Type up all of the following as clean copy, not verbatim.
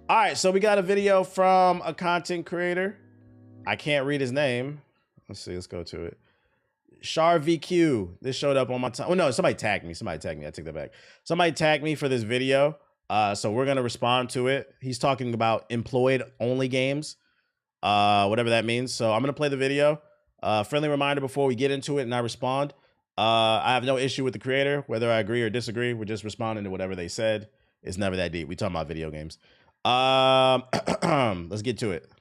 All right, so we got a video from a content creator. I can't read his name. Let's see. Let's go to it. Char VQ. This showed up on my time. Oh no, somebody tagged me. I take that back. Somebody tagged me for this video. So we're gonna respond to it. He's talking about employed only games, whatever that means. So I'm gonna play the video. Friendly reminder before we get into it and I respond. I have no issue with the creator, whether I agree or disagree. We're just responding to whatever they said. It's never that deep. We talking about video games. Let's get to it.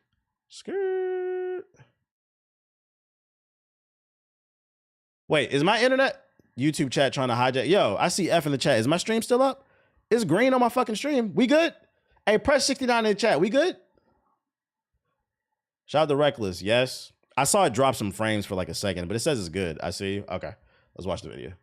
Skirt. Wait, is my internet? YouTube chat trying to hijack. Yo, I see F in the chat. Is my stream still up? It's green on my fucking stream. We good? Hey, press 69 in the chat. We good? Shout out to Reckless. Yes. I saw it drop some frames for like a second, but it says it's good. I see. Okay. Let's watch the video.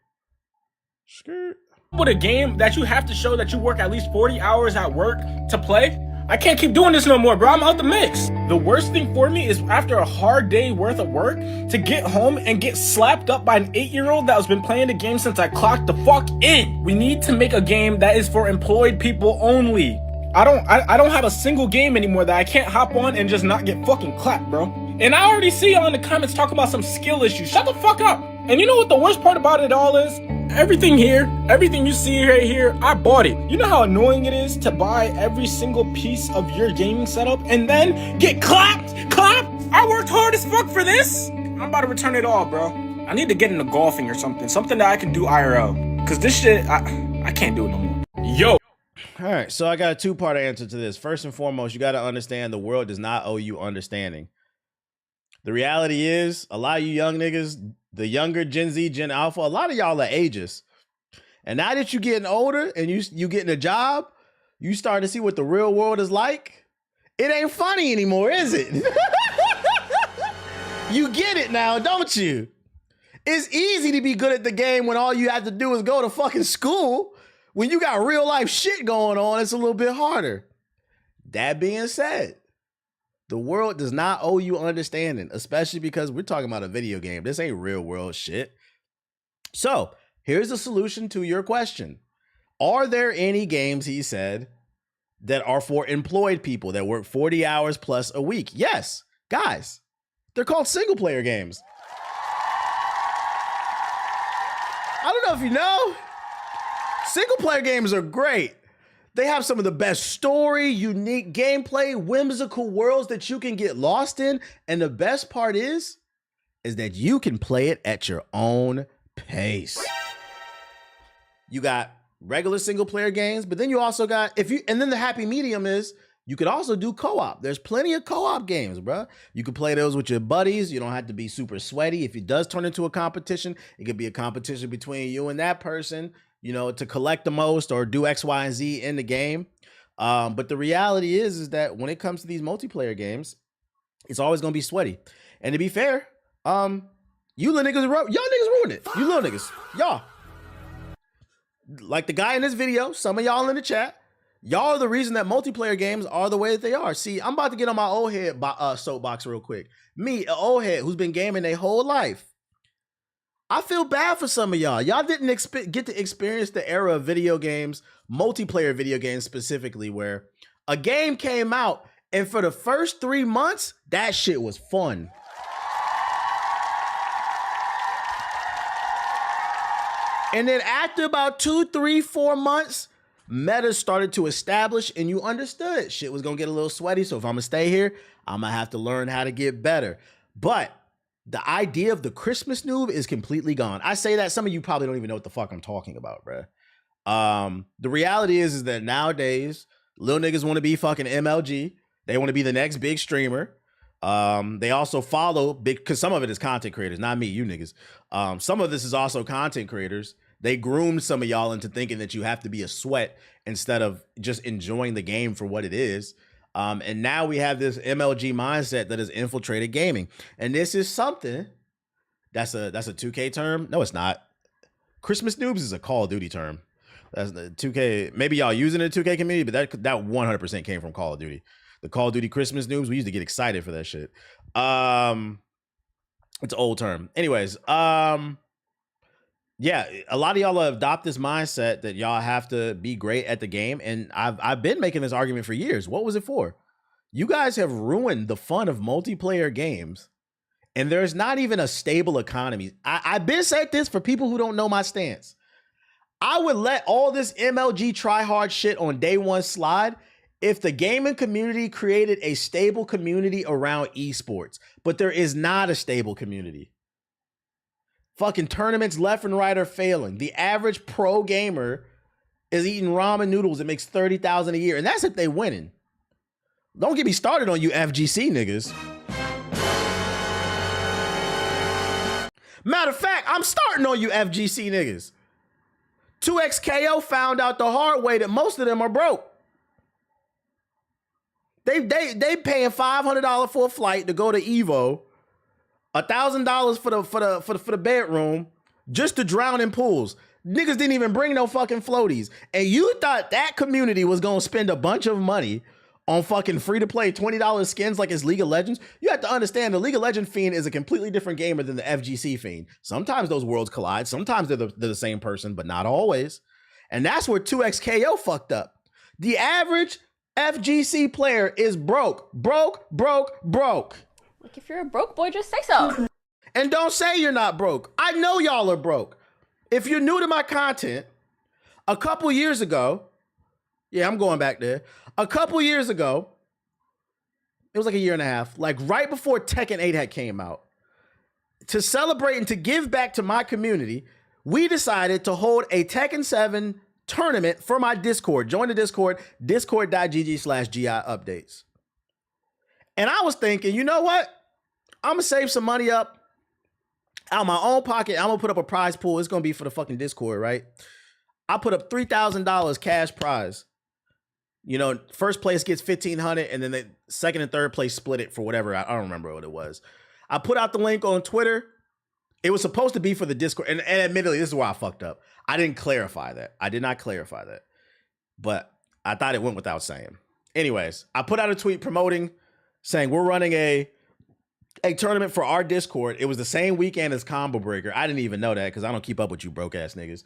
Skirt. With a game that you have to show that you work at least 40 hours at work to play, I can't keep doing this no more, bro. I'm out the mix. The worst thing for me is after a hard day worth of work to get home and get slapped up by an 8-year-old that has been playing the game since I clocked the fuck in. We need to make a game that is for employed people only. I don't have a single game anymore that I can't hop on and just not get fucking clapped, bro. And I already see y'all in the comments talking about some skill issues. Shut the fuck up. And you know what the worst part about it all is? Everything here, everything you see right here, I bought it. You know how annoying it is to buy every single piece of your gaming setup and then get clapped? I worked hard as fuck for this. I'm about to return it all, bro. I need to get into golfing or something that I can do IRL. Cause this shit, I can't do it no more. Yo. All right, so I got a two-part answer to this. First and foremost, you got to understand the world does not owe you understanding. The reality is, a lot of you young niggas, the younger Gen Z, Gen Alpha, a lot of y'all are ageist. And now that you're getting older and you getting a job, you starting to see what the real world is like. It ain't funny anymore, is it? You get it now, don't you? It's easy to be good at the game when all you have to do is go to fucking school. When you got real life shit going on, it's a little bit harder. That being said, the world does not owe you understanding, especially because we're talking about a video game. This ain't real world shit. So here's a solution to your question. Are there any games, he said, that are for employed people that work 40 hours plus a week? Yes, guys, they're called single player games. I don't know if you know, single player games are great. They have some of the best story, unique gameplay, whimsical worlds that you can get lost in. And the best part is that you can play it at your own pace. You got regular single player games, but then you also got, and then the happy medium is you could also do co-op. There's plenty of co-op games, bro. You can play those with your buddies. You don't have to be super sweaty. If it does turn into a competition, it could be a competition between you and that person, you know, to collect the most or do X, Y, and Z in the game. But the reality is that when it comes to these multiplayer games, it's always going to be sweaty. And to be fair, you little niggas, y'all niggas ruined it. You little niggas, y'all. Like the guy in this video, some of y'all in the chat, y'all are the reason that multiplayer games are the way that they are. See, I'm about to get on my old head soapbox real quick. Me, an old head who's been gaming their whole life. I feel bad for some of y'all. Y'all didn't get to experience the era of video games, multiplayer video games specifically, where a game came out and for the first 3 months, that shit was fun. And then after about 2, 3, 4 months, meta started to establish and you understood shit was gonna get a little sweaty. So if I'm gonna stay here, I'm gonna have to learn how to get better. But the idea of the Christmas noob is completely gone. I say that some of you probably don't even know what the fuck I'm talking about, bro. The reality is that nowadays, little niggas want to be fucking MLG. They want to be the next big streamer. They also follow big, because some of it is content creators, not me, you niggas. Some of this is also content creators. They groomed some of y'all into thinking that you have to be a sweat instead of just enjoying the game for what it is. And now we have this MLG mindset that has infiltrated gaming. And this is something that's a 2K term. No, it's not. Christmas noobs is a Call of Duty term. That's the 2K. Maybe y'all using it in the 2K community, but that 100% came from Call of Duty. The Call of Duty Christmas noobs, we used to get excited for that shit. It's an old term. Anyways, Yeah, a lot of y'all adopt this mindset that y'all have to be great at the game, and I've been making this argument for years. What was it for? You guys have ruined the fun of multiplayer games, and there's not even a stable economy. I've been said this for people who don't know my stance. I would let all this MLG tryhard shit on day one slide if the gaming community created a stable community around esports, but there is not a stable community. Fucking tournaments left and right are failing. The average pro gamer is eating ramen noodles and makes $30,000 a year, and that's if they winning. Don't get me started on you FGC niggas. Matter of fact, I'm starting on you FGC niggas. 2XKO found out the hard way that most of them are broke. They paying $500 for a flight to go to Evo, $1,000 for the bedroom, just to drown in pools. Niggas didn't even bring no fucking floaties. And you thought that community was gonna spend a bunch of money on fucking free-to-play $20 skins like it's League of Legends? You have to understand the League of Legends fiend is a completely different gamer than the FGC fiend. Sometimes those worlds collide. Sometimes they're the same person, but not always. And that's where 2XKO fucked up. The average FGC player is broke. Like, if you're a broke boy, just say so. And don't say you're not broke. I know y'all are broke. If you're new to my content, a couple years ago, yeah, I'm going back there. A couple years ago, it was like a year and a half, like right before Tekken 8 had came out, to celebrate and to give back to my community, we decided to hold a Tekken 7 tournament for my Discord. Join the Discord, discord.gg/GI updates. And I was thinking, you know what? I'm gonna save some money up out of my own pocket. I'm gonna put up a prize pool. It's gonna be for the fucking Discord, right? I put up $3,000 cash prize. You know, first place gets $1,500, and then the second and third place split it for whatever. I don't remember what it was. I put out the link on Twitter. It was supposed to be for the Discord, and admittedly, this is where I fucked up. I didn't clarify that. I did not clarify that, but I thought it went without saying. Anyways, I put out a tweet promoting, saying we're running a tournament for our Discord. It was the same weekend as Combo Breaker. I didn't even know that because I don't keep up with you broke ass niggas.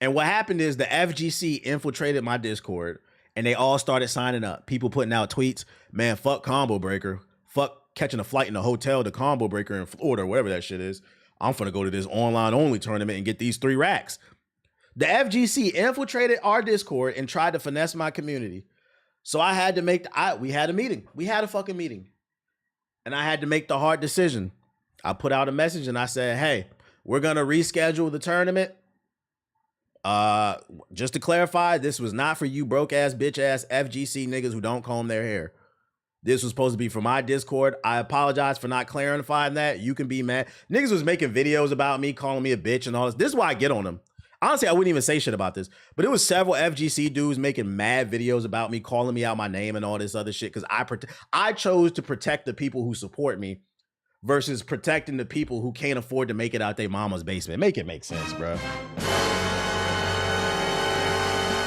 And what happened is the FGC infiltrated my Discord and they all started signing up. People putting out tweets, man, fuck Combo Breaker. Fuck catching a flight in a hotel to Combo Breaker in Florida or whatever that shit is. I'm finna go to this online only tournament and get these 3 racks. The FGC infiltrated our Discord and tried to finesse my community. So I had to make, we had a meeting. We had a fucking meeting. And I had to make the hard decision. I put out a message and I said, hey, we're gonna reschedule the tournament. Just to clarify, this was not for you broke ass, bitch ass FGC niggas who don't comb their hair. This was supposed to be for my Discord. I apologize for not clarifying that. You can be mad. Niggas was making videos about me, calling me a bitch and all this. This is why I get on them. Honestly, I wouldn't even say shit about this, but it was several FGC dudes making mad videos about me, calling me out my name and all this other shit. Cause I chose to protect the people who support me versus protecting the people who can't afford to make it out their mama's basement. Make it make sense, bro.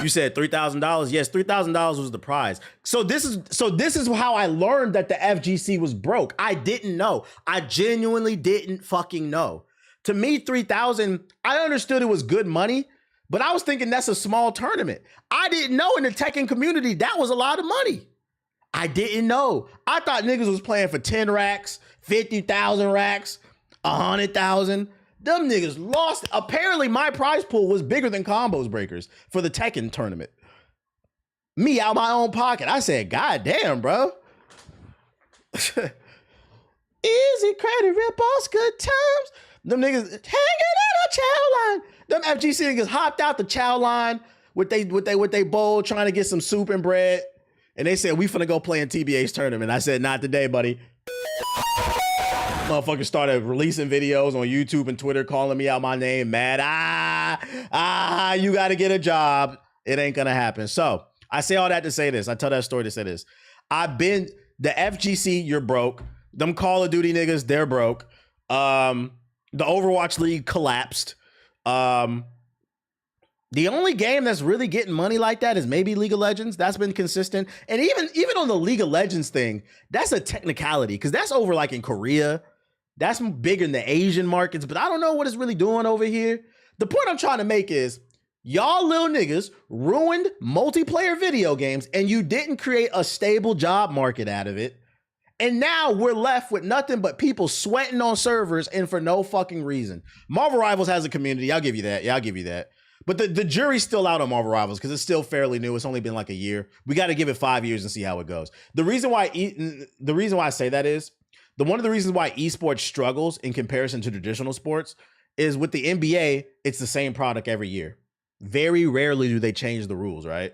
You said $3,000. Yes, $3,000 was the prize. So this is how I learned that the FGC was broke. I didn't know. I genuinely didn't fucking know. To me, $3,000, I understood it was good money, but I was thinking that's a small tournament. I didn't know in the Tekken community that was a lot of money. I didn't know. I thought niggas was playing for 10 racks, 50,000 racks, 100,000. Them niggas lost. Apparently, my prize pool was bigger than Combos Breakers for the Tekken tournament. Me out my own pocket. I said, God damn, bro. Easy credit rip-offs, good times. Them niggas hanging out a chow line. Them FGC niggas hopped out the chow line with they bowl trying to get some soup and bread. And they said, we finna go play in TBA's tournament. I said, not today, buddy. Motherfuckers started releasing videos on YouTube and Twitter calling me out my name, mad. You got to get a job. It ain't going to happen. So I say all that to say this. I tell that story to say this. The FGC, you're broke. Them Call of Duty niggas, they're broke. The Overwatch League collapsed. The only game that's really getting money like that is maybe League of Legends. That's been consistent. And even on the League of Legends thing, that's a technicality because that's over like in Korea. That's big in the Asian markets, but I don't know what it's really doing over here. The point I'm trying to make is y'all little niggas ruined multiplayer video games and you didn't create a stable job market out of it. And now we're left with nothing but people sweating on servers and for no fucking reason. Marvel Rivals has a community. I'll give you that. Yeah, I'll give you that. But the jury's still out on Marvel Rivals because it's still fairly new. It's only been like a year. We got to give it 5 years and see how it goes. The reason why I say that is one of the reasons why esports struggles in comparison to traditional sports is with the NBA, it's the same product every year. Very rarely do they change the rules, right?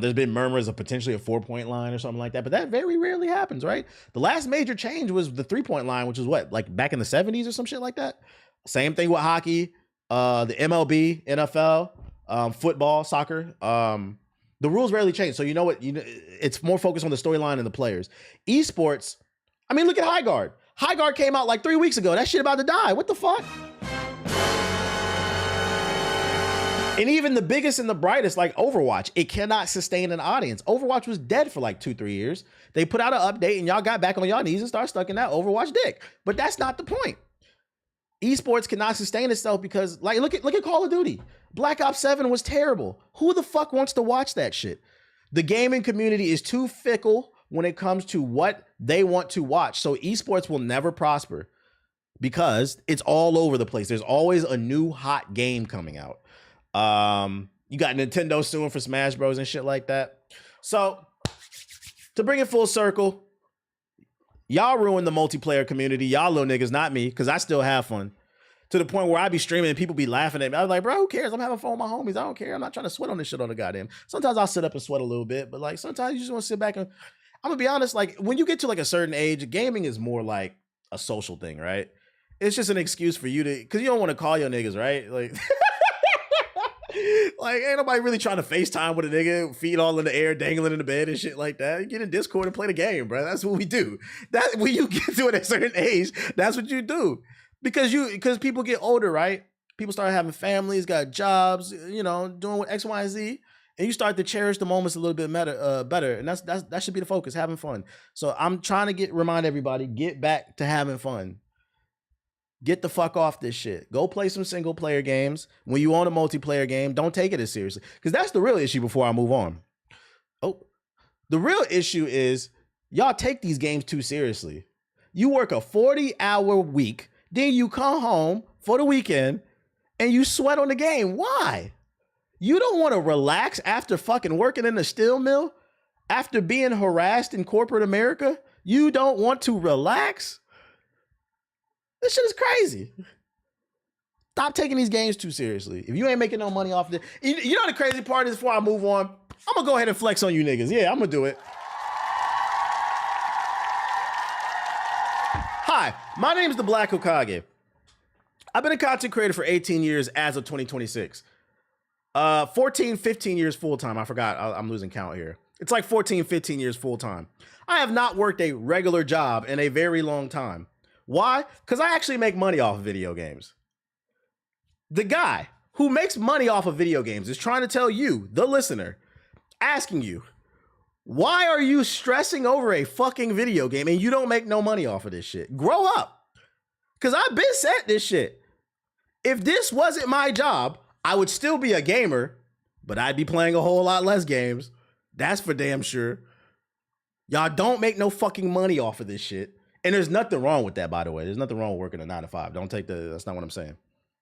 There's been murmurs of potentially a 4-point line or something like that, but that very rarely happens, right? The last major change was the 3-point line, which was what, like back in the 70s or some shit like that? Same thing with hockey, the MLB, NFL, football, soccer. The rules rarely change. So you know what? It's more focused on the storyline and the players. Esports, I mean, look at Highguard. Highguard came out like 3 weeks ago. That shit about to die. What the fuck? And even the biggest and the brightest, like Overwatch, it cannot sustain an audience. Overwatch was dead for like 2-3 years. They put out an update and y'all got back on y'all knees and started stuck in that Overwatch dick. But that's not the point. Esports cannot sustain itself because, like, look at Call of Duty. Black Ops 7 was terrible. Who the fuck wants to watch that shit? The gaming community is too fickle when it comes to what they want to watch. So esports will never prosper because it's all over the place. There's always a new hot game coming out. You got Nintendo suing for Smash Bros and shit like that. So to bring it full circle, y'all ruined the multiplayer community. Y'all little niggas, not me, because I still have fun. To the point where I be streaming and people be laughing at me. I was like, bro, who cares? I'm having fun with my homies. I don't care. I'm not trying to sweat on this shit on the goddamn. Sometimes I'll sit up and sweat a little bit, but like sometimes you just want to sit back and I'm gonna be honest, like when you get to like a certain age, gaming is more like a social thing, right? It's just an excuse for you to, because you don't want to call your niggas, right? Like like, ain't nobody really trying to FaceTime with a nigga, feet all in the air, dangling in the bed and shit like that. You get in Discord and play the game, bro. That's what we do. That when you get to a certain age, that's what you do. Because people get older, right? People start having families, got jobs, you know, doing what X, Y, and Z. And you start to cherish the moments a little bit better. And that should be the focus, having fun. So I'm trying to remind everybody, get back to having fun. Get the fuck off this shit. Go play some single player games. When you own a multiplayer game, don't take it as seriously. Because that's the real issue before I move on. Oh, the real issue is y'all take these games too seriously. You work a 40-hour week, then you come home for the weekend and you sweat on the game. Why? You don't want to relax after fucking working in a steel mill? After being harassed in corporate America? You don't want to relax? This shit is crazy. Stop taking these games too seriously. If you ain't making no money off of it, you know the crazy part is, before I move on, I'm gonna go ahead and flex on you niggas. Yeah, I'm gonna do it. Hi, my name is the Black Hokage. I've been a content creator for 18 years as of 2026. 14, 15 years full-time. I forgot, I'm losing count here. It's like 14, 15 years full-time. I have not worked a regular job in a very long time. Why? Because I actually make money off of video games. The guy who makes money off of video games is trying to tell you, the listener, asking you, why are you stressing over a fucking video game and you don't make no money off of this shit? Grow up. Because I've been said this shit. If this wasn't my job, I would still be a gamer, but I'd be playing a whole lot less games. That's for damn sure. Y'all don't make no fucking money off of this shit. And there's nothing wrong with that, by the way. There's nothing wrong with working a 9 to 5. Don't take that's not what I'm saying.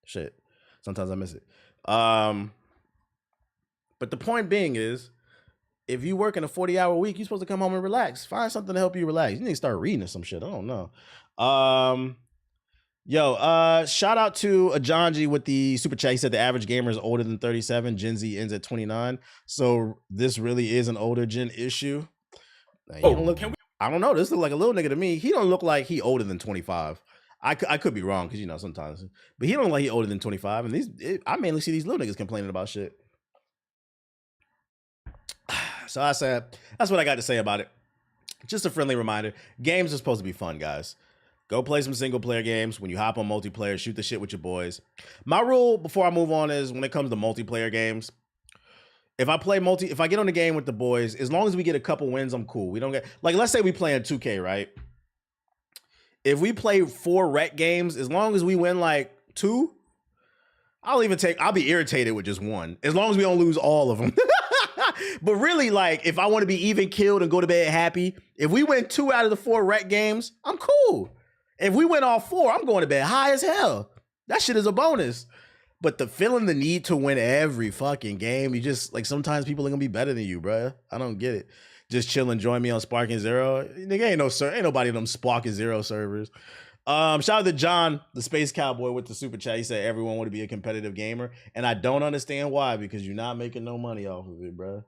Shit. Sometimes I miss it. But the point being is, if you work in a 40-hour week, you're supposed to come home and relax. Find something to help you relax. You need to start reading or some shit. I don't know. Shout out to Ajanji with the super chat. He said the average gamer is older than 37. Gen Z ends at 29. So this really is an older gen issue. I don't know. This looks like a little nigga to me. He don't look like he older than 25. I could be wrong because, you know, sometimes. But he don't look like he older than 25. And I mainly see these little niggas complaining about shit. So I said, that's what I got to say about it. Just a friendly reminder. Games are supposed to be fun, guys. Go play some single player games. When you hop on multiplayer, shoot the shit with your boys. My rule before I move on is, when it comes to multiplayer games, if I get on the game with the boys, as long as we get a couple wins, I'm cool. We don't get, like, let's say we playing 2K, right? if we play 4 rec games, as long as we win like 2, I'll be irritated with just 1, as long as we don't lose all of them. But really, like, if I want to be even killed and go to bed happy, if we win 2 out of the 4 rec games, I'm cool. If we win all 4, I'm going to bed high as hell. That shit is a bonus. But feeling the need to win every fucking game, you just, like, sometimes people are gonna be better than you, bruh. I don't get it. Just chilling, join me on Sparking Zero. Nigga, ain't nobody in them Sparking Zero servers. Shout out to John, the Space Cowboy, with the super chat. He said everyone want to be a competitive gamer, and I don't understand why, because you're not making no money off of it, bruh.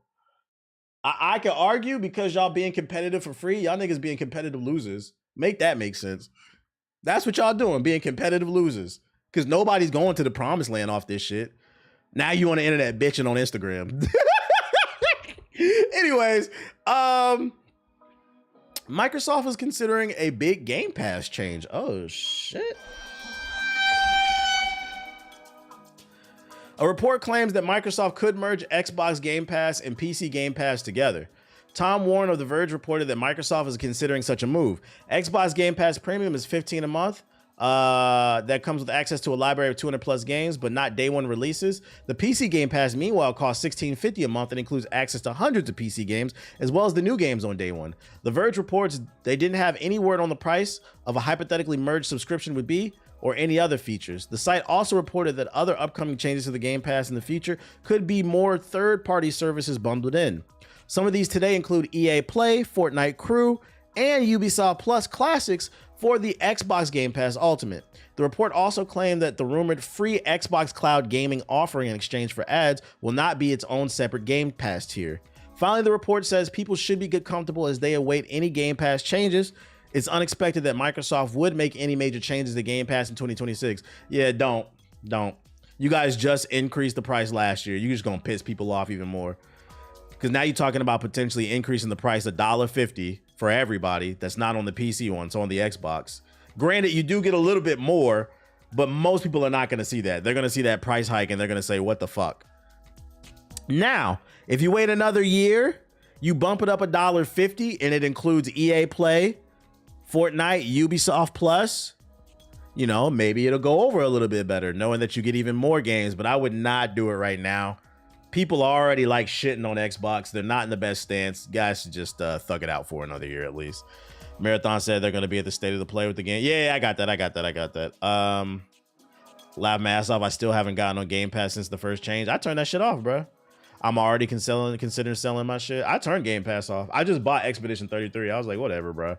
I could argue because y'all being competitive for free, y'all niggas being competitive losers. Make that make sense. That's what y'all doing, being competitive losers. Because nobody's going to the promised land off this shit. Now you on the internet bitching on Instagram. Anyways, Microsoft is considering a big Game Pass change. Oh, shit. A report claims that Microsoft could merge Xbox Game Pass and PC Game Pass together. Tom Warren of The Verge reported that Microsoft is considering such a move. Xbox Game Pass Premium is $15 a month. That comes with access to a library of 200 plus games, but not day one releases. The PC Game Pass, meanwhile, costs $16.50 a month and includes access to hundreds of PC games, as well as the new games on day one. The Verge reports they didn't have any word on the price of a hypothetically merged subscription would be, or any other features. The site also reported that other upcoming changes to the Game Pass in the future could be more third-party services bundled in. Some of these today include EA Play, Fortnite Crew, and Ubisoft Plus Classics for the Xbox Game Pass Ultimate. The report also claimed that the rumored free Xbox Cloud gaming offering in exchange for ads will not be its own separate Game Pass tier. Finally, the report says people should be get comfortable as they await any Game Pass changes. It's unexpected that Microsoft would make any major changes to Game Pass in 2026. Yeah, don't. You guys just increased the price last year. You're just gonna piss people off even more. Because now you're talking about potentially increasing the price $1.50 for everybody that's not on the PC one, so on the Xbox. Granted, you do get a little bit more, but most people are not going to see that. They're going to see that price hike and they're going to say, what the fuck? Now, if you wait another year, you bump it up $1.50 and it includes EA Play, Fortnite, Ubisoft Plus. You know, maybe it'll go over a little bit better, knowing that you get even more games, but I would not do it right now. People are already like shitting on Xbox. They're not in the best stance. Guys should just thug it out for another year at least. Marathon said they're going to be at the state of the play with the game. Yeah, I got that. Laugh my ass off. I still haven't gotten on Game Pass since the first change. I turned that shit off, bro. I'm already considering selling my shit. I turned Game Pass off. I just bought Expedition 33. I was like, whatever, bro.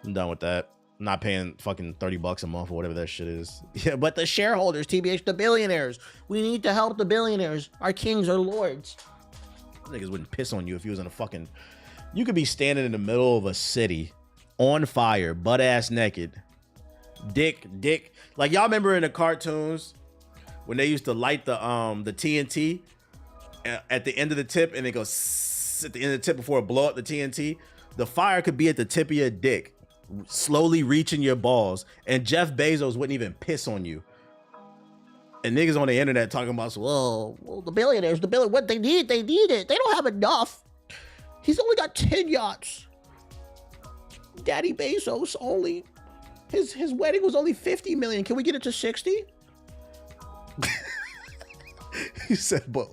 I'm done with that. I'm not paying fucking $30 a month or whatever that shit is. Yeah, but the shareholders, TBH, the billionaires. We need to help the billionaires. Our kings, our lords. Niggas wouldn't piss on you if you was in a fucking... You could be standing in the middle of a city on fire, butt ass naked. Dick. Like, y'all remember in the cartoons when they used to light the TNT at the end of the tip and it goes at the end of the tip before it blow up the TNT? The fire could be at the tip of your dick, slowly reaching your balls, and Jeff Bezos wouldn't even piss on you. And niggas on the internet talking about, well, the billionaires, what they need it. They don't have enough. He's only got 10 yachts. Daddy Bezos only, his wedding was only 50 million. Can we get it to 60? He said, but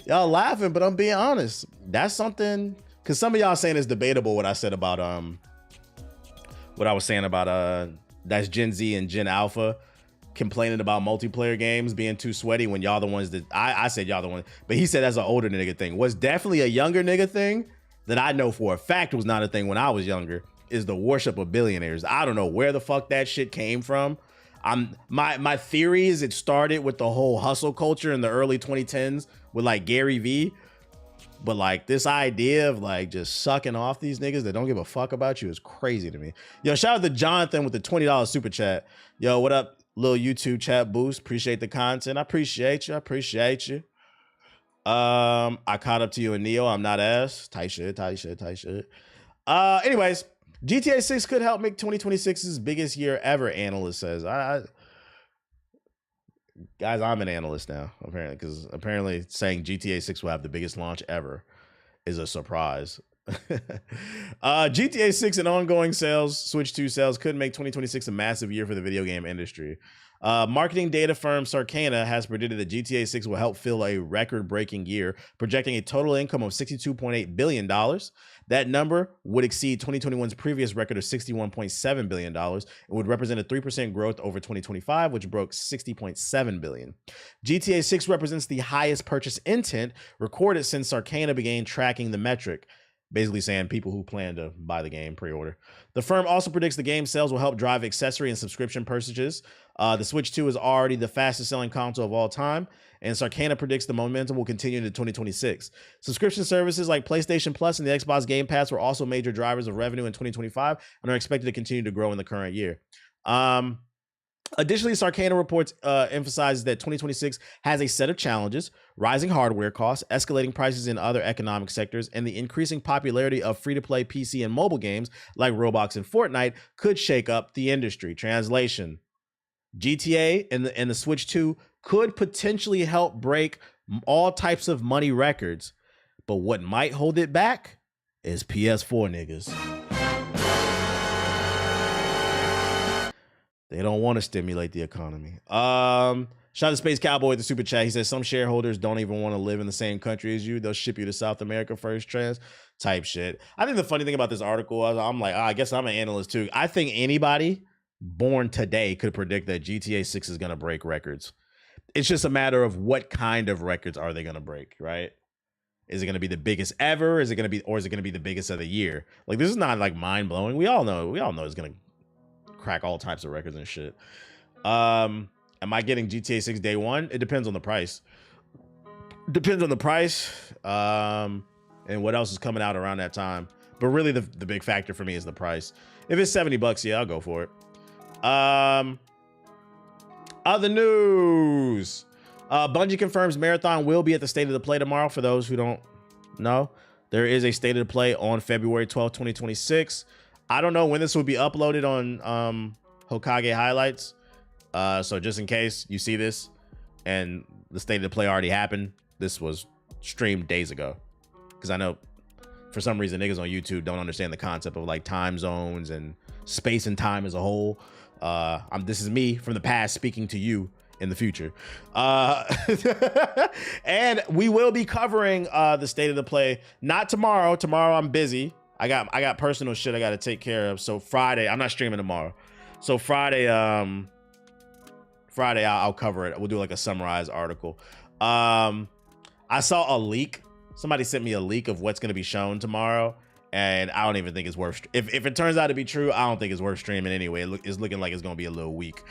y'all laughing, but I'm being honest. That's something, because some of y'all saying it's debatable what I said about what I was saying about that's Gen Z and Gen Alpha complaining about multiplayer games being too sweaty when y'all the ones that I said y'all the one, but he said that's an older nigga thing. What's definitely a younger nigga thing that I know for a fact was not a thing when I was younger is the worship of billionaires. I don't know where the fuck that shit came from. My theory is it started with the whole hustle culture in the early 2010s with like Gary Vee. But like this idea of like just sucking off these niggas that don't give a fuck about you is crazy to me. Yo, shout out to Jonathan with the $20 super chat. Yo, what up, little YouTube chat boost? Appreciate the content. I appreciate you. I caught up to you and Neo. I'm not ass. Tight shit. Anyways, GTA 6 could help make 2026's biggest year ever, analyst says. Guys, I'm an analyst now, apparently, because apparently saying GTA 6 will have the biggest launch ever is a surprise. GTA 6 and ongoing sales, Switch 2 sales could make 2026 a massive year for the video game industry. Marketing data firm Sarcana has predicted that GTA 6 will help fill a record-breaking year, projecting a total income of $62.8 billion. That number would exceed 2021's previous record of $61.7 billion and would represent a 3% growth over 2025, which broke $60.7 billion. GTA 6 represents the highest purchase intent recorded since Sarcana began tracking the metric, basically saying people who plan to buy the game pre-order. The firm also predicts the game sales will help drive accessory and subscription purchases. The Switch 2 is already the fastest selling console of all time, and Sarcana predicts the momentum will continue into 2026. Subscription services like PlayStation Plus and the Xbox Game Pass were also major drivers of revenue in 2025 and are expected to continue to grow in the current year. Additionally, Sarcana reports emphasizes that 2026 has a set of challenges: rising hardware costs, escalating prices in other economic sectors, and the increasing popularity of free-to-play PC and mobile games like Roblox and Fortnite could shake up the industry. Translation: GTA and the Switch 2 could potentially help break all types of money records, but what might hold it back is PS4 niggas. They don't want to stimulate the economy. Shout out to Space Cowboy with the super chat. He says some shareholders don't even want to live in the same country as you. They'll ship you to South America first trans type shit. I think the funny thing about this article, I'm like, I guess I'm an analyst too. I think anybody born today could predict that GTA 6 is going to break records. It's just a matter of what kind of records are they going to break, right? Is it going to be the biggest ever? Is it going to be the biggest of the year? Like, this is not like mind blowing. We all know it's going to crack all types of records and shit. Am I getting GTA 6 day one? It depends on the price. Depends on the price, and what else is coming out around that time. But really, the big factor for me is the price. If it's $70, yeah, I'll go for it. Other news. Bungie confirms Marathon will be at the State of the Play tomorrow. For those who don't know, there is a State of the Play on February 12th, 2026. I don't know when this will be uploaded on Hokage Highlights. So just in case you see this and the State of the Play already happened, this was streamed days ago. Because I know for some reason niggas on YouTube don't understand the concept of like time zones and space and time as a whole. This is me from the past speaking to you in the future. And we will be covering the State of the Play. Not tomorrow. Tomorrow I'm busy. I got personal shit I got to take care of. So Friday, I'm not streaming tomorrow. So Friday, I'll cover it. We'll do like a summarized article. I saw a leak. Somebody sent me a leak of what's going to be shown tomorrow, and I don't even think it's worth. If it turns out to be true, I don't think it's worth streaming anyway. It's looking like it's going to be a little weak.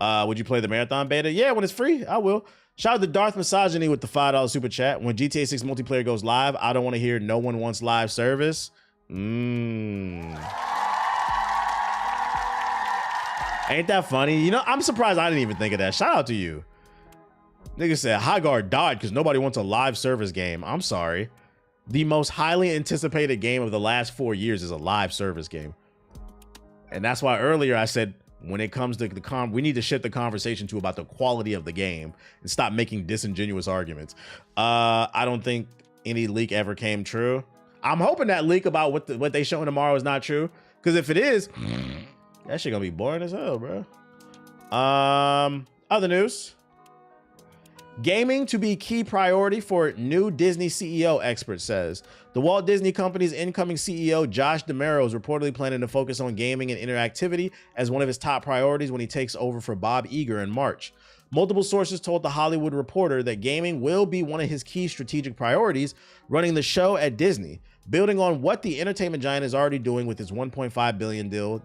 Would you play the Marathon beta? Yeah, when it's free, I will. Shout out to Darth Misogyny with the $5 super chat. When GTA 6 multiplayer goes live, I don't want to hear no one wants live service. Ain't that funny? You know, I'm surprised I didn't even think of that. Shout out to you. Nigga said Highguard died because nobody wants a live service game. I'm sorry. The most highly anticipated game of the last 4 years is a live service game. And that's why earlier I said, when it comes to we need to shift the conversation to about the quality of the game and stop making disingenuous arguments. I don't think any leak ever came true. I'm hoping that leak about what they showing tomorrow is not true. Because if it is, that shit gonna be boring as hell, bro. Other news. Gaming to be key priority for new Disney CEO, expert says. The Walt Disney Company's incoming CEO, Josh D'Amaro, is reportedly planning to focus on gaming and interactivity as one of his top priorities when he takes over for Bob Iger in March. Multiple sources told The Hollywood Reporter that gaming will be one of his key strategic priorities running the show at Disney, building on what the entertainment giant is already doing with his $1.5 billion deal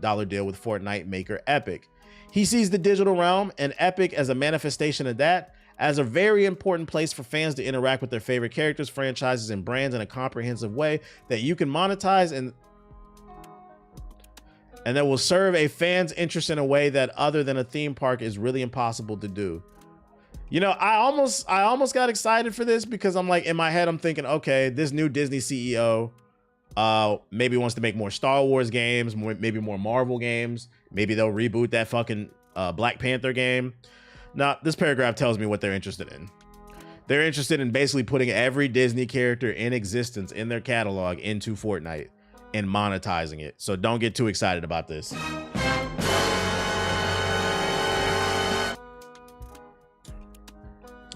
with Fortnite maker Epic. He sees the digital realm and Epic as a manifestation of that, as a very important place for fans to interact with their favorite characters, franchises, and brands in a comprehensive way that you can monetize and that will serve a fan's interest in a way that other than a theme park is really impossible to do. You know, I almost got excited for this because I'm like, in my head, I'm thinking, okay, this new Disney CEO maybe wants to make more Star Wars games, maybe more Marvel games. Maybe they'll reboot that fucking Black Panther game. Now, this paragraph tells me what they're interested in. They're interested in basically putting every Disney character in existence in their catalog into Fortnite and monetizing it. So don't get too excited about this.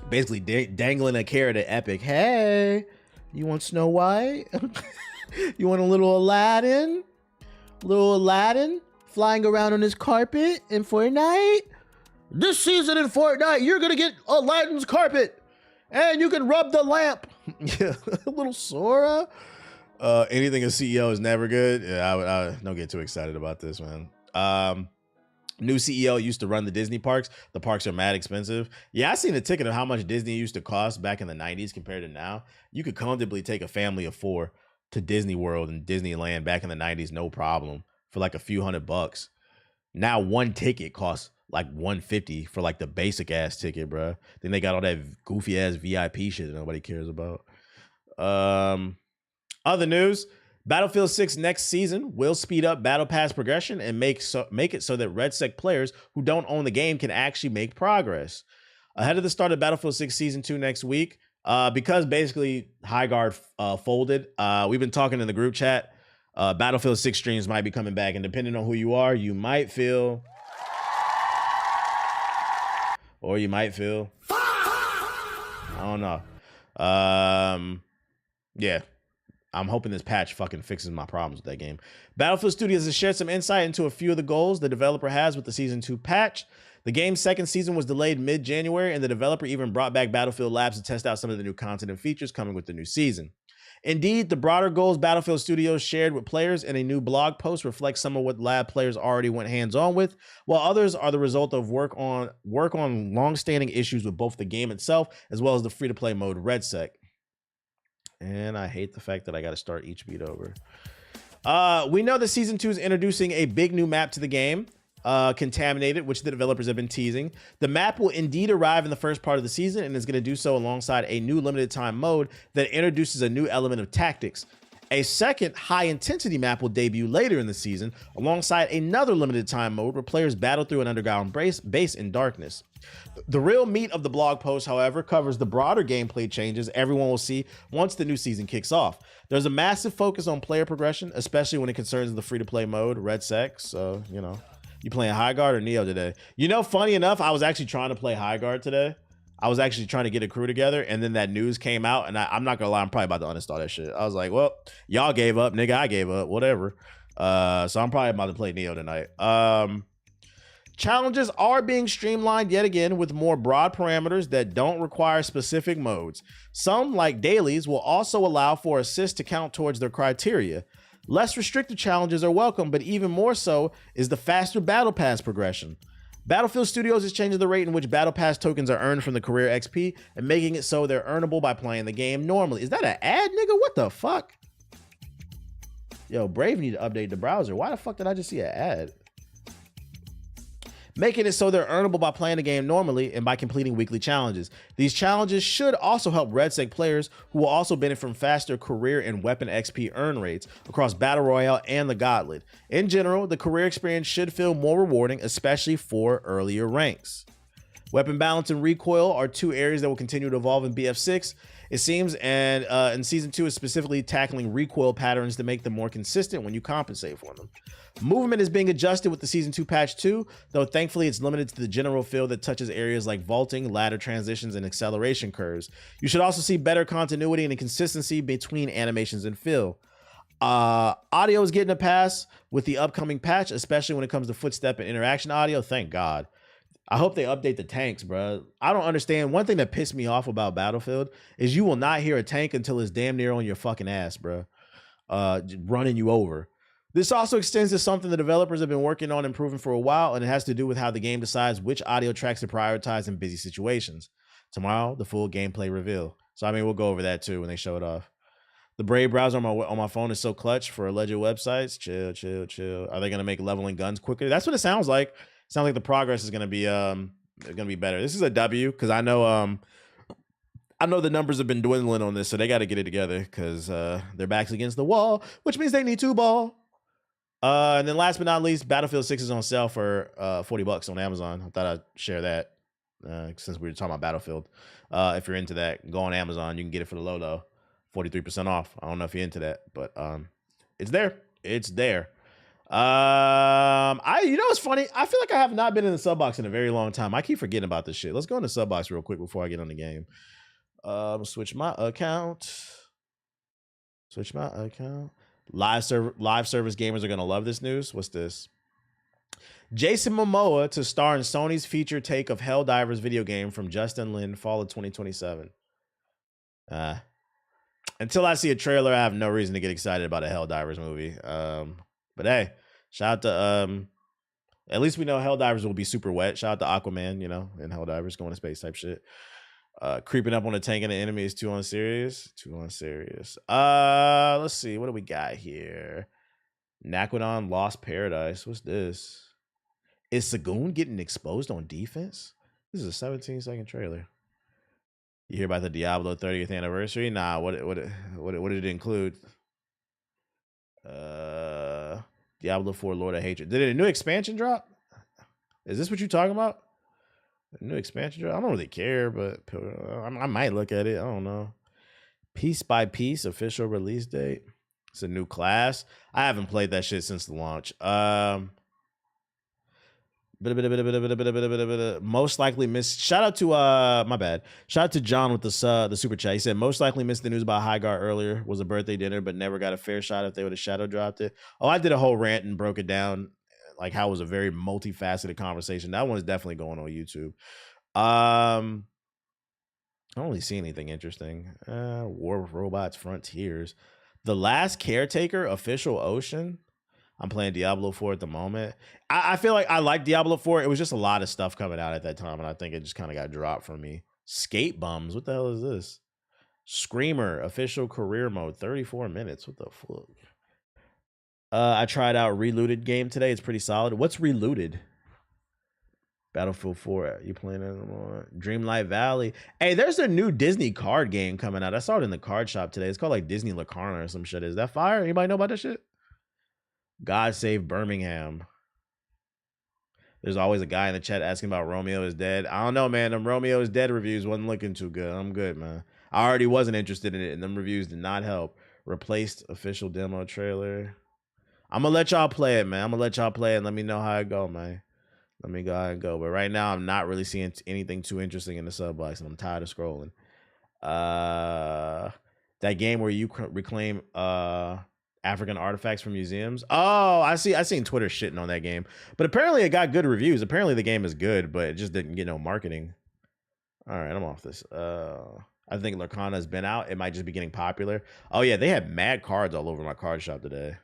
Basically dangling a carrot at Epic. Hey, you want Snow White? You want a little Aladdin? Little Aladdin flying around on his carpet in Fortnite? This season in Fortnite, you're gonna get Aladdin's carpet, and you can rub the lamp. Yeah, a little Sora. Anything a CEO is never good. Yeah, I don't get too excited about this, man. New CEO used to run the Disney parks. The parks are mad expensive. Yeah, I seen a ticket of how much Disney used to cost back in the 90s compared to now. You could comfortably take a family of 4 to Disney World and Disneyland back in the 90s, no problem, for like a few $100. Now one ticket costs like $150 for like the basic ass ticket, bro. Then they got all that goofy ass VIP shit that nobody cares about. Other news, Battlefield 6 next season will speed up Battle Pass progression and make it so that RedSec players who don't own the game can actually make progress. Ahead of the start of Battlefield 6 Season 2 next week, because basically Highguard folded, we've been talking in the group chat, Battlefield 6 streams might be coming back, and depending on who you are, you might feel... Or you might feel... I don't know. Yeah. I'm hoping this patch fucking fixes my problems with that game. Battlefield Studios has shared some insight into a few of the goals the developer has with the Season 2 patch. The game's second season was delayed mid-January, and the developer even brought back Battlefield Labs to test out some of the new content and features coming with the new season. Indeed, the broader goals Battlefield Studios shared with players in a new blog post reflect some of what lab players already went hands-on with, while others are the result of work on long-standing issues with both the game itself as well as the free-to-play mode RedSec. And I hate the fact that I got to start each beat over. We know that Season 2 is introducing a big new map to the game, Contaminated, which the developers have been teasing. The map will indeed arrive in the first part of the season and is going to do so alongside a new limited time mode that introduces a new element of tactics. A second high-intensity map will debut later in the season alongside another limited time mode where players battle through an underground base in darkness. The real meat of the blog post, however, covers the broader gameplay changes everyone will see once the new season kicks off. There's a massive focus on player progression, especially when it concerns the free-to-play mode, RedSec. So, you know, you playing Highguard or Neo today? You know, funny enough, I was actually trying to play Highguard today. I was actually trying to get a crew together, and then that news came out, and I'm not gonna lie, I'm probably about to uninstall that shit. I was like, well, y'all gave up, nigga, I gave up, whatever. So I'm probably about to play Neo tonight. Challenges are being streamlined yet again with more broad parameters that don't require specific modes. Some, like dailies, will also allow for assists to count towards their criteria. Less restrictive challenges are welcome, but even more so is the faster Battle Pass progression. Battlefield Studios is changing the rate in which Battle Pass tokens are earned from the career XP and making it so they're earnable by playing the game normally. Is that an ad, nigga? What the fuck? Yo, Brave need to update the browser. Why the fuck did I just see an ad? Making it so they're earnable by playing the game normally and by completing weekly challenges. These challenges should also help RedSec players who will also benefit from faster career and weapon XP earn rates across Battle Royale and the Gauntlet. In general, the career experience should feel more rewarding, especially for earlier ranks. Weapon balance and recoil are two areas that will continue to evolve in BF6, it seems, and in Season 2 is specifically tackling recoil patterns to make them more consistent when you compensate for them. Movement is being adjusted with the Season 2 patch 2, though thankfully it's limited to the general field that touches areas like vaulting, ladder transitions, and acceleration curves. You should also see better continuity and consistency between animations and fill. Audio is getting a pass with the upcoming patch, especially when it comes to footstep and interaction audio. Thank God. I hope they update the tanks, bro. I don't understand. One thing that pissed me off about Battlefield is you will not hear a tank until it's damn near on your fucking ass, bro. Running you over. This also extends to something the developers have been working on improving for a while, and it has to do with how the game decides which audio tracks to prioritize in busy situations. Tomorrow, the full gameplay reveal. So, I mean, we'll go over that too when they show it off. The Brave browser on my phone is so clutch for alleged websites. Chill, chill, chill. Are they going to make leveling guns quicker? That's what it sounds like. Sounds like the progress is going to be better. This is a W because I know the numbers have been dwindling on this, so they got to get it together because their back's against the wall, which means they need to ball. And then last but not least, Battlefield 6 is on sale for $40 on Amazon. I thought I'd share that. since we were talking about Battlefield. If you're into that, go on Amazon. You can get it for the low, 43% off. I don't know if you're into that, but it's there. It's there. You know what's funny? I feel like I have not been in the sub box in a very long time. I keep forgetting about this shit. Let's go in the sub box real quick before I get on the game. Switch my account. Live service gamers are gonna love this news. What's this? Jason Momoa to star in Sony's feature take of Helldivers video game from Justin Lin, fall of 2027. Until I see a trailer, I have no reason to get excited about a Helldivers movie. But hey, shout out to at least we know Helldivers will be super wet. Shout out to Aquaman, you know, and Helldivers going to space type shit. Creeping up on the tank and the enemy is 2 on serious. 2 on serious. Let's see. What do we got here? Naquadon Lost Paradise. What's this? Is Sagoon getting exposed on defense? This is a 17-second trailer. You hear about the Diablo 30th anniversary? Nah, what did it include? Diablo 4 Lord of Hatred. Did a new expansion drop? Is this what you're talking about? A new expansion drop? I don't really care, but I might look at it. I don't know. Piece by Piece official release date. It's a new class. I haven't played that shit since the launch. Most likely missed. Shout out to my bad. Shout out to John with the super chat. He said most likely missed the news about Hygar earlier. Was a birthday dinner, but never got a fair shot if they would have shadow dropped it. Oh, I did a whole rant and broke it down, like how it was a very multifaceted conversation. That one is definitely going on YouTube. I don't really see anything interesting. War with Robots Frontiers. The Last Caretaker Official Ocean. I'm playing Diablo 4 at the moment. I feel like I like Diablo 4. It was just a lot of stuff coming out at that time, and I think it just kind of got dropped from me. Skate Bums. What the hell is this? Screamer Official Career Mode. 34 minutes. What the fuck? I tried out Relooted game today. It's pretty solid. What's Relooted? Battlefield 4. You playing it anymore? Dreamlight Valley. Hey, there's a new Disney card game coming out. I saw it in the card shop today. It's called like Disney Lacarna or some shit. Is that fire? Anybody know about that shit? God Save Birmingham. There's always a guy in the chat asking about Romeo is Dead. I don't know, man. Them Romeo is Dead reviews wasn't looking too good. I'm good, man. I already wasn't interested in it, and them reviews did not help. Replaced official demo trailer. I'm going to let y'all play it, man. I'm going to let y'all play it and let me know how it go, man. Let me go ahead and go. But right now, I'm not really seeing anything too interesting in the sub box, and I'm tired of scrolling. That game where you reclaim African artifacts from museums. Oh, I seen Twitter shitting on that game, but apparently it got good reviews. Apparently the game is good, but it just didn't get no marketing. All right, I'm off this. I think Lorcana has been out. It might just be getting popular. Oh yeah, they had mad cards all over my card shop today.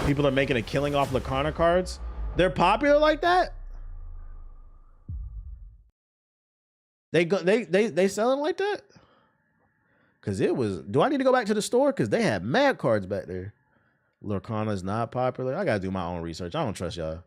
People are making a killing off Lorcana cards. They're popular like that. They selling like that? Cause it was. Do I need to go back to the store? Cause they had mad cards back there. Lorcana is not popular. I gotta do my own research. I don't trust y'all.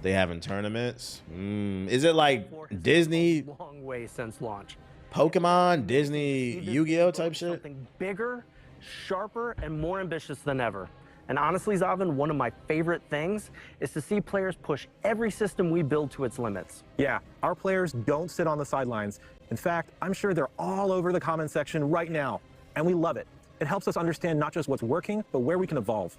They having tournaments. Is it like Disney? Long way since launch. Pokemon, Disney, Yu-Gi-Oh type shit. Something bigger, sharper, and more ambitious than ever. And honestly, Zavin, one of my favorite things is to see players push every system we build to its limits. Yeah, our players don't sit on the sidelines. In fact, I'm sure they're all over the comment section right now, and we love it. It helps us understand not just what's working, but where we can evolve.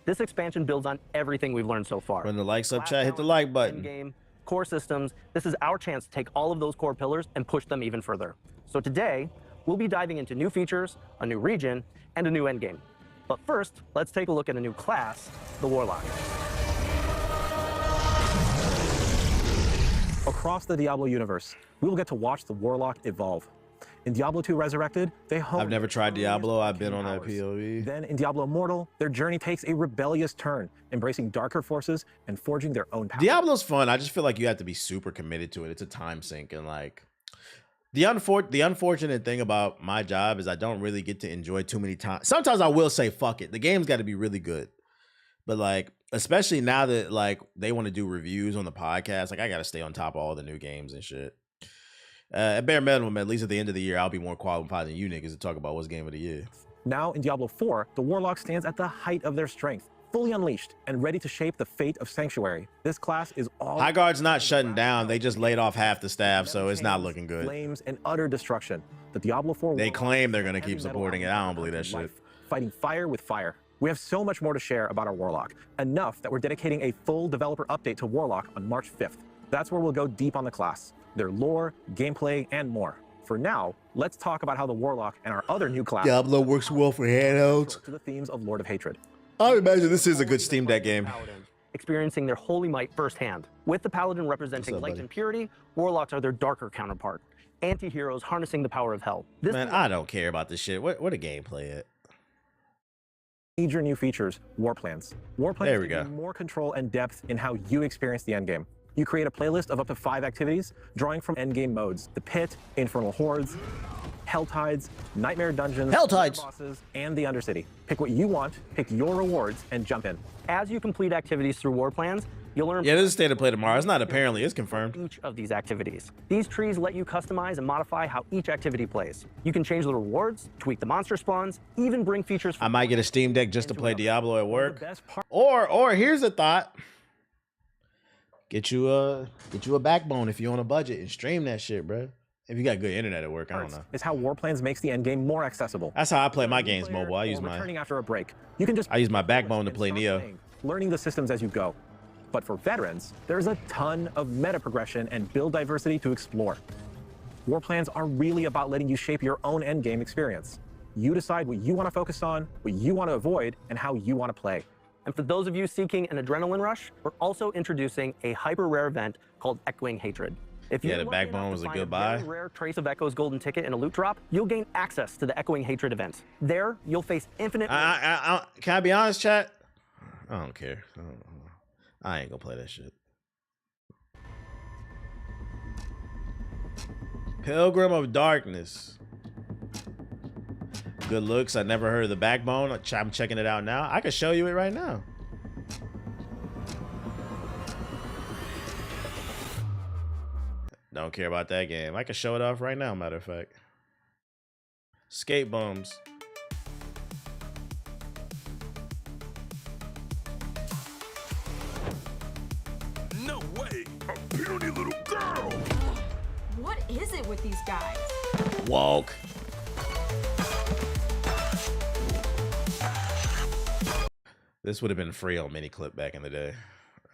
This expansion builds on everything we've learned so far. When the likes up, chat, hit the like button. Game, core systems. This is our chance to take all of those core pillars and push them even further. So today, we'll be diving into new features, a new region, and a new endgame. But first, let's take a look at a new class, the Warlock. Across the Diablo universe, we will get to watch the Warlock evolve. In Diablo 2 Resurrected, they honed I've never tried Diablo. I've been on that PoE. Then in Diablo Immortal, their journey takes a rebellious turn, embracing darker forces and forging their own path. Diablo's fun. I just feel like you have to be super committed to it. It's a time sink, and like the unfortunate thing about my job is I don't really get to enjoy too many times. Sometimes I will say fuck it. The game's got to be really good, but like especially now that like they want to do reviews on the podcast. Like I got to stay on top of all the new games and shit. At bare minimum, at least at the end of the year, I'll be more qualified than you niggas to talk about what's game of the year. Now in Diablo 4, the Warlock stands at the height of their strength, fully unleashed and ready to shape the fate of Sanctuary. This class is all High Guard's not shutting down. They just laid off half the staff, so it's not looking good. Flames and utter destruction. The Diablo 4 They Warlock claim they're gonna heavy keep metal supporting it. I don't believe that shit. life, fighting fire with fire. We have so much more to share about our Warlock, enough that we're dedicating a full developer update to Warlock on March 5th. That's where we'll go deep on the class, their lore, gameplay, and more. For now, let's talk about how the Warlock and our other new class Diablo works well for handhelds. to the themes of Lord of Hatred. I would imagine this is a good Steam Deck game. Paladin, experiencing their holy might firsthand. With the Paladin representing What's up, light buddy? and purity, Warlocks are their darker counterpart. Anti-heroes harnessing the power of hell. This Man, I don't care about this shit. Where the gameplay at? Major new features, War Plans. War Plans There we give you go. more control and depth in how you experience the endgame. You create a playlist of up to 5 activities, drawing from endgame modes: the Pit, Infernal Hordes, Hell Tides, Nightmare Dungeons, Hell Tides. bosses, and the Undercity. Pick what you want, pick your rewards, and jump in. As you complete activities through War Plans, you'll learn Yeah, this is state of play tomorrow. It's not apparently. It's confirmed. each of these activities. These trees let you customize and modify how each activity plays. You can change the rewards, tweak the monster spawns, even bring features I might get a Steam Deck just to play Diablo at work. The best part Or here's a thought. Get you a backbone if you're on a budget and stream that shit, bro. If you got good internet at work, I don't know. is how War Plans makes the endgame more accessible. That's how I play my games Player mobile. I use or my returning after a break. You can just I use my backbone to and play start Neo. playing, learning the systems as you go. But for veterans, there's a ton of meta progression and build diversity to explore. War Plans are really about letting you shape your own endgame experience. You decide what you want to focus on, what you want to avoid, and how you want to play. And for those of you seeking an adrenaline rush, we're also introducing a hyper rare event called Echoing Hatred. If Yeah, you're the lucky enough backbone to was a find good very buy. rare Trace of Echoes golden ticket in a loot drop, you'll gain access to the Echoing Hatred event. There, you'll face infinite. Can I be honest, chat? I don't care. I ain't gonna play that shit. Pilgrim of Darkness. Good looks. I never heard of the backbone. I'm checking it out now. I can show you it right now. Don't care about that game. I can show it off right now, matter of fact. Skate bums. No way! A puny little girl! What is it with these guys? Walk. This would have been free on Miniclip back in the day.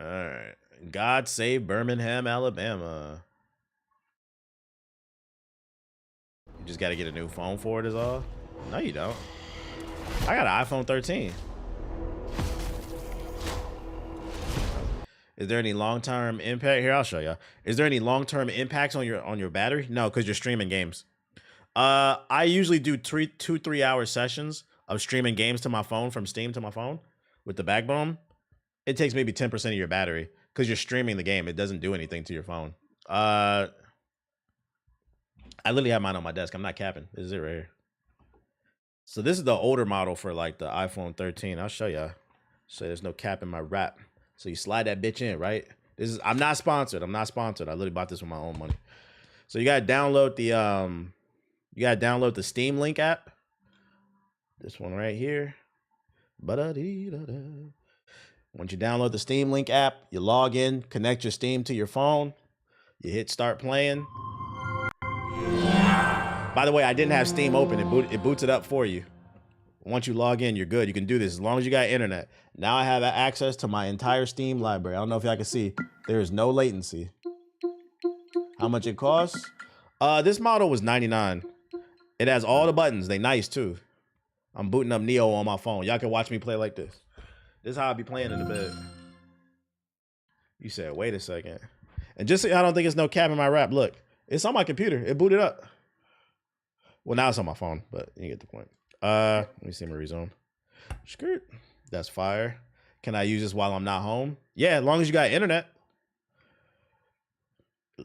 All right. God save Birmingham, Alabama. You just got to get a new phone for it is all? No, you don't. I got an iPhone 13. Is there any long-term impact? Here, I'll show you. Is there any long-term impacts on your battery? No, because you're streaming games. I usually do 2-3 hour sessions of streaming games to my phone from Steam to my phone with the backbone. It takes maybe 10% of your battery because you're streaming the game. It doesn't do anything to your phone. I literally have mine on my desk. I'm not capping. This is it right here. So this is the older model for like the iPhone 13. I'll show y'all. So there's no cap in my wrap. So you slide that bitch in, right? I'm not sponsored. I literally bought this with my own money. So you gotta download the Steam Link app. This one right here. Once you download the Steam Link app, you log in, connect your Steam to your phone, you hit start playing. By the way, I didn't have Steam open. It boots it up for you. Once you log in, you're good. You can do this as long as you got internet. Now I have access to my entire Steam library. I don't know if y'all can see. There is no latency. How much it costs? This model was $99. It has all the buttons. They nice too. I'm booting up Neo on my phone. Y'all can watch me play like this. This is how I be playing in the bed. You said, wait a second. And just so I don't think it's no cap in my rap, look. It's on my computer. It booted up. Well, now it's on my phone, but you get the point. Let me see my rezone. Skirt. That's fire. Can I use this while I'm not home? Yeah, as long as you got internet.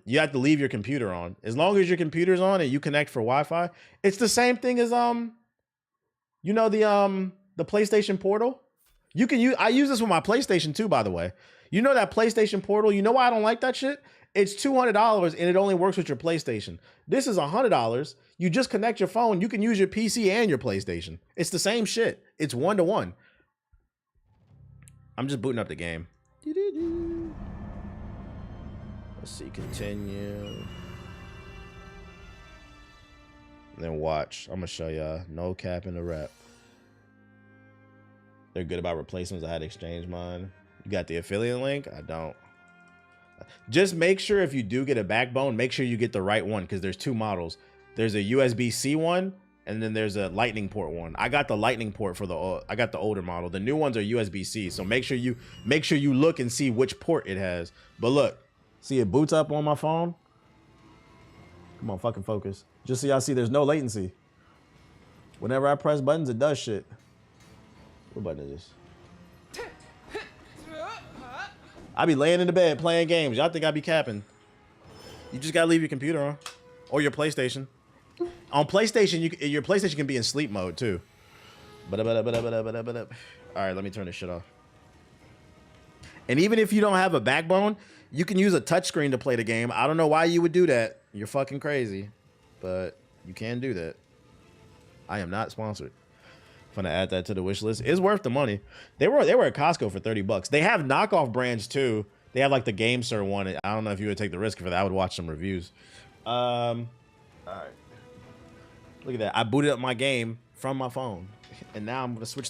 You have to leave your computer on. As long as your computer's on and you connect for Wi-Fi, it's the same thing as the PlayStation Portal. You can use. I use this with my PlayStation too, by the way. You know that PlayStation Portal. You know why I don't like that shit? It's $200 and it only works with your PlayStation. This is $100. You just connect your phone. You can use your PC and your PlayStation. It's the same shit. It's 1-to-1. I'm just booting up the game. Let's see. Continue. And then watch. I'm gonna show y'all. No cap in the rap. They're good about replacements. I had to exchange mine. You got the affiliate link? I don't. Just make sure if you do get a backbone, make sure you get the right one because there's two models. There's a USB-C one and then there's a lightning port one. I got the lightning port for I got the older model. The new ones are USB-C. So make sure you look and see which port it has. But look, see it boots up on my phone. Come on, fucking focus. Just so y'all see there's no latency. Whenever I press buttons, it does shit. What button is this? I be laying in the bed playing games. Y'all think I be capping. You just gotta leave your computer on. Or your PlayStation. On PlayStation, your PlayStation can be in sleep mode too. Alright, let me turn this shit off. And even if you don't have a backbone, you can use a touchscreen to play the game. I don't know why you would do that. You're fucking crazy. But you can do that. I am not sponsored. I'm gonna add that to the wish list. It's worth the money. They were at Costco for $30. They have knockoff brands too. They have like the GameSir one. I don't know if you would take the risk for that. I would watch some reviews. All right. Look at that. I booted up my game from my phone. And now I'm gonna switch